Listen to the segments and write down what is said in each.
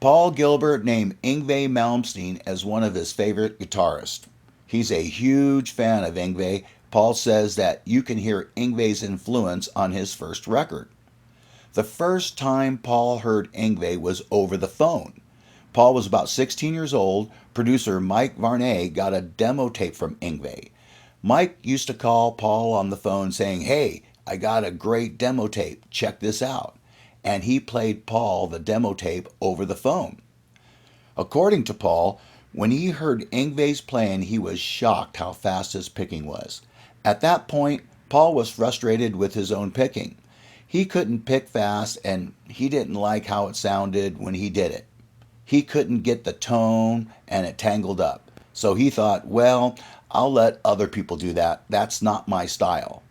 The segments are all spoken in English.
Paul Gilbert named Yngwie Malmsteen as one of his favorite guitarists. He's a huge fan of Yngwie. Paul says that you can hear Yngwie's influence on his first record. The first time Paul heard Yngwie was over the phone. Paul was about 16 years old. Producer Mike Varney got a demo tape from Yngwie. Mike used to call Paul on the phone saying, "Hey, I got a great demo tape. Check this out." And he played Paul the demo tape over the phone. According to Paul, when he heard Yngwie's playing, he was shocked how fast his picking was. At that point, Paul was frustrated with his own picking. He couldn't pick fast and he didn't like how it sounded when he did it. He couldn't get the tone and it tangled up. So he thought, well, I'll let other people do that. That's not my style.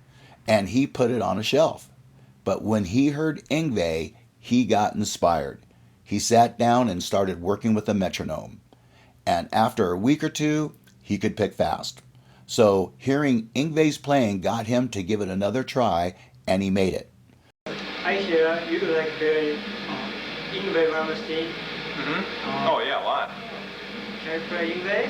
And he put it on a shelf. But when he heard Yngwie, he got inspired. He sat down and started working with a metronome. And after a week or two, he could pick fast. So hearing Yngwie's playing got him to give it another try, and he made it. I hear you like very Yngwie Malmsteen. Oh yeah, a lot. Can I play Yngwie?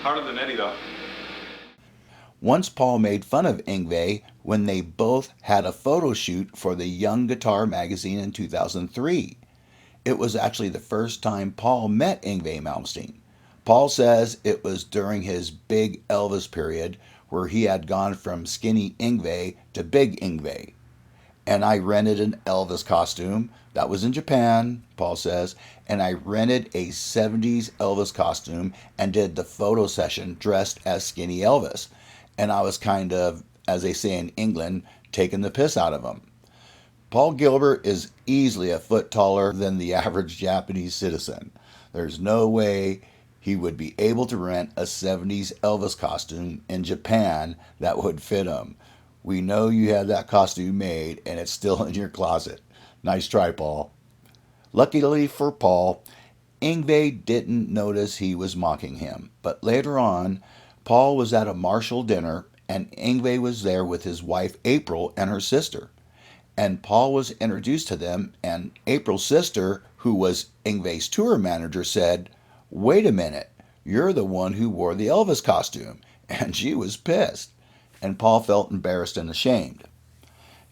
Harder than Eddie though. Once Paul made fun of Yngwie when they both had a photo shoot for the Young Guitar magazine in 2003. It was actually the first time Paul met Yngwie Malmsteen. Paul says it was during his big Elvis period where he had gone from skinny Yngwie to big Yngwie. And I rented an Elvis costume. That was in Japan, Paul says. And I rented a 70s Elvis costume and did the photo session dressed as skinny Elvis. And I was kind of, as they say in England, taking the piss out of him. Paul Gilbert is easily a foot taller than the average Japanese citizen. There's no way he would be able to rent a 70s Elvis costume in Japan that would fit him. We know you had that costume made and it's still in your closet. Nice try, Paul. Luckily for Paul, Yngwie didn't notice he was mocking him. But later on, Paul was at a Marshall dinner and Yngwie was there with his wife April and her sister. And Paul was introduced to them, and April's sister, who was Yngwie's tour manager, said, "Wait a minute, you're the one who wore the Elvis costume." And she was pissed. And Paul felt embarrassed and ashamed.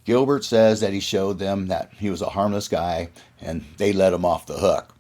Gilbert says that he showed them that he was a harmless guy and they let him off the hook.